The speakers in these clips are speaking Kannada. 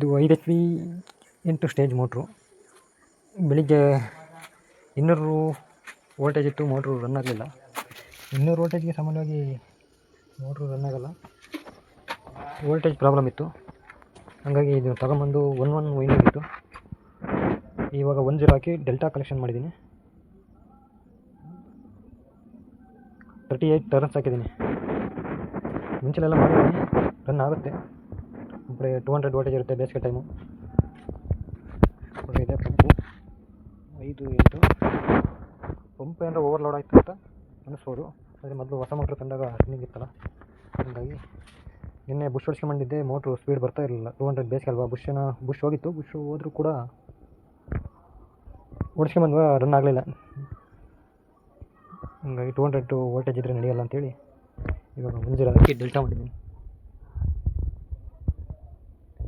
ಇದು 5 HP 8 ಸ್ಟೇಜ್ ಮೋಟ್ರು. ಬೆಳಿಗ್ಗೆ 200 ವೋಲ್ಟೇಜ್ ಇತ್ತು, ಮೋಟ್ರು ರನ್ ಆಗಲಿಲ್ಲ. 200 ವೋಲ್ಟೇಜ್ಗೆ ಸಾಮಾನ್ಯವಾಗಿ ಮೋಟ್ರು ರನ್ ಆಗೋಲ್ಲ, ವೋಲ್ಟೇಜ್ ಪ್ರಾಬ್ಲಮ್ ಇತ್ತು. ಹಾಗಾಗಿ ಇದು ತಗೊಂಬಂದು 1 ವೈಂಡಿಂಗ್ ಇತ್ತು. ಇವಾಗ 10 ಹಾಕಿ ಡೆಲ್ಟಾ ಕಲೆಕ್ಷನ್ ಮಾಡಿದ್ದೀನಿ. 38 ಟರ್ನ್ಸ್ ಹಾಕಿದ್ದೀನಿ. ಮುಂಚೆಲೆಲ್ಲ ಮಾಡಿದ್ದೀನಿ, ರನ್ ಆಗುತ್ತೆ. ಒಬ್ಬರೇ 200 ವೋಲ್ಟೇಜ್ ಇರುತ್ತೆ ಬೇಸಿಗೆ ಟೈಮು. ಇದೆ ಪಂಪು 5-8. ಪಂಪ್ ಏನಾರ ಓವರ್ಲೋಡ್ ಆಯ್ತು ಅಂತ ಅನ್ನಿಸ್ಬೋದು. ಆದರೆ ಮೊದಲು ಹೊಸ ಮೋಟ್ರ್ ತಂದಾಗ ರನ್ನಿಂಗ್ ಇತ್ತಲ್ಲ, ಹಾಗಾಗಿ ನಿನ್ನೆ ಬುಷ್ ಹೊಡ್ಸ್ಕೊಂಬಂದಿದ್ದೆ. ಮೋಟ್ರು ಸ್ಪೀಡ್ ಬರ್ತಾ ಇರಲಿಲ್ಲ. 200 ಬೇಸಿಗೆ ಅಲ್ವಾ, ಬುಷ್ ಹೋಗಿತ್ತು. ಬುಷ್ ಹೋದರೂ ಕೂಡ ಓಡಿಸ್ಕೊಂಬಂದ್ವಾ ರನ್ ಆಗಲಿಲ್ಲ. ಹಾಗಾಗಿ 200 ವೋಲ್ಟೇಜ್ ಇದ್ದರೆ ನಡೆಯಲ್ಲ ಅಂತೇಳಿ ಇವಾಗ 10 ಹಾಕಿ ಡೆಲ್ಟಾ ಮಾಡಿದ್ದೀನಿ.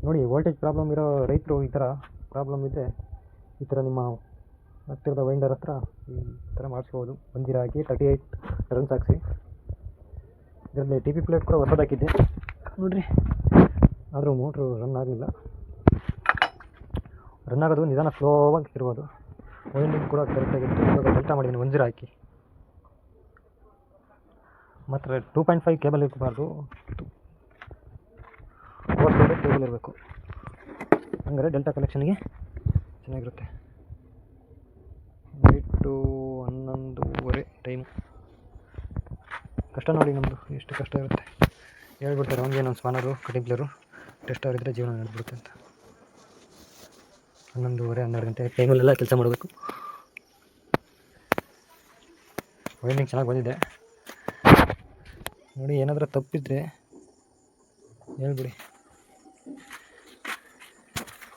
ನೋಡಿ, ವೋಲ್ಟೇಜ್ ಪ್ರಾಬ್ಲಮ್ ಇರೋ ರೈತರು ಈ ಥರ ಪ್ರಾಬ್ಲಮ್ ಇದ್ದರೆ ಈ ಥರ ನಿಮ್ಮ ಹತ್ತಿರದ ವೈಂಡರ್ ಹತ್ರ ಈ ಥರ ಮಾಡಿಸ್ಬೋದು. 10 ಹಾಕಿ 38 ಟರ್ನ್ಸ್ ಹಾಕಿಸಿ. ಇದರಲ್ಲಿ TP ಪ್ಲೇಟ್ ಕೂಡ ಹೊಸದು ಹಾಕಿದ್ದೆ ನೋಡಿರಿ, ಆದರೂ ಮೋಟ್ರು ರನ್ ಆಗಲಿಲ್ಲ. ರನ್ ಆಗೋದು ನಿಧಾನ ಸ್ಲೋವಾಗಿ ಇರ್ಬೋದು. ವೈಂಡಿಂಗ್ ಕೂಡ ಕರೆಕ್ಟಾಗಿತ್ತು. ಇವಾಗ ಡೆಲ್ಟಾ ಮಾಡಿದ್ದೀನಿ 10 ಹಾಕಿ. ಮಾತ್ರ 2.5 ಕೇಬಲ್ ಇರಬಾರ್ದು, 4 ಕೇಬಲ್ ಇರಬೇಕು. ಹಂಗಾರೆ ಡೆಲ್ಟಾ ಕನೆಕ್ಷನ್ಗೆ ಚೆನ್ನಾಗಿರುತ್ತೆ. Night 11:30 time. ಕಷ್ಟ ನೋಡಿ ನಮ್ಮದು, ಎಷ್ಟು ಕಷ್ಟ ಇರುತ್ತೆ ಹೇಳ್ಬಿಡ್ತಾರೆ. ಅವ್ನಿಗೆ ನನ್ನ ಸ್ಪಾನರು, ಕಟಿಂಗ್ ಪ್ಲೇರು, ಟೆಸ್ಟರ್ ಇದ್ದರೆ ಜೀವನ ನಡೆದ್ಬಿಡುತ್ತೆ ಅಂತ. 11:30-12 ಗಂಟೆ ಟೈಮಲ್ಲೆಲ್ಲ ಕೆಲಸ ಮಾಡಬೇಕು. ವೈಂಡಿಂಗ್ ಚೆನ್ನಾಗಿ ಬಂದಿದೆ ನೋಡಿ. ಏನಾದರೂ ತಪ್ಪಿದ್ರೆ ಹೇಳ್ಬಿಡಿ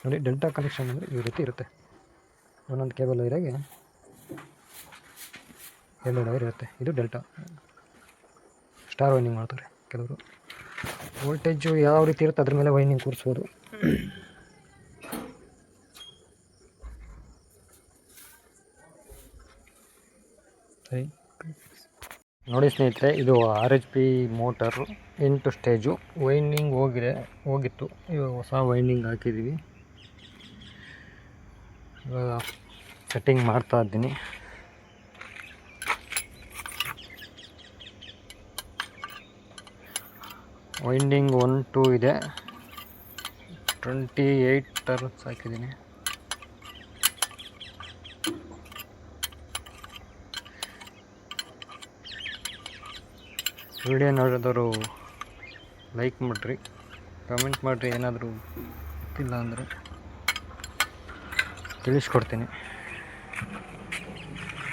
ನೋಡಿ. ಡೆಲ್ಟಾ ಕನೆಕ್ಷನ್ ಅಂದರೆ ಈ ರೀತಿ ಇರುತ್ತೆ. ಒಂದೊಂದು ಕೇಬಲ್ ವೈರಾಗೆ 2 ವೈರ್ ಇರುತ್ತೆ. ಇದು ಡೆಲ್ಟಾ. ಸ್ಟಾರ್ ವೈಂಡಿಂಗ್ ಮಾಡ್ತಾರೆ ಕೆಲವರು. ವೋಲ್ಟೇಜು ಯಾವ ರೀತಿ ಇರುತ್ತೆ ಅದ್ರ ಮೇಲೆ ವೈಂಡಿಂಗ್ ಕೂರಿಸ್ಬೋದು. ನೋಡಿ ಸ್ನೇಹಿತರೆ, ಇದು RH P motor 8 stage. Winding ಹೋಗಿತ್ತು. ಇವಾಗ ಹೊಸ ವೈಂಡಿಂಗ್ ಹಾಕಿದ್ದೀವಿ. ಇವಾಗ ಸೆಟ್ಟಿಂಗ್ ಮಾಡ್ತಾ ಇದ್ದೀನಿ. ವೈಂಡಿಂಗ್ 1, 2 ಇದೆ. 28 ಟರ್ನ್ಸ್ ಹಾಕಿದ್ದೀನಿ. ವಿಡಿಯೋ ನೋಡಿದವರು ಲೈಕ್ ಮಾಡಿರಿ, ಕಮೆಂಟ್ ಮಾಡಿರಿ. ಏನಾದರೂ ಗೊತ್ತಿಲ್ಲ ಅಂದರೆ ತಿಳಿಸ್ಕೊಡ್ತೀನಿ.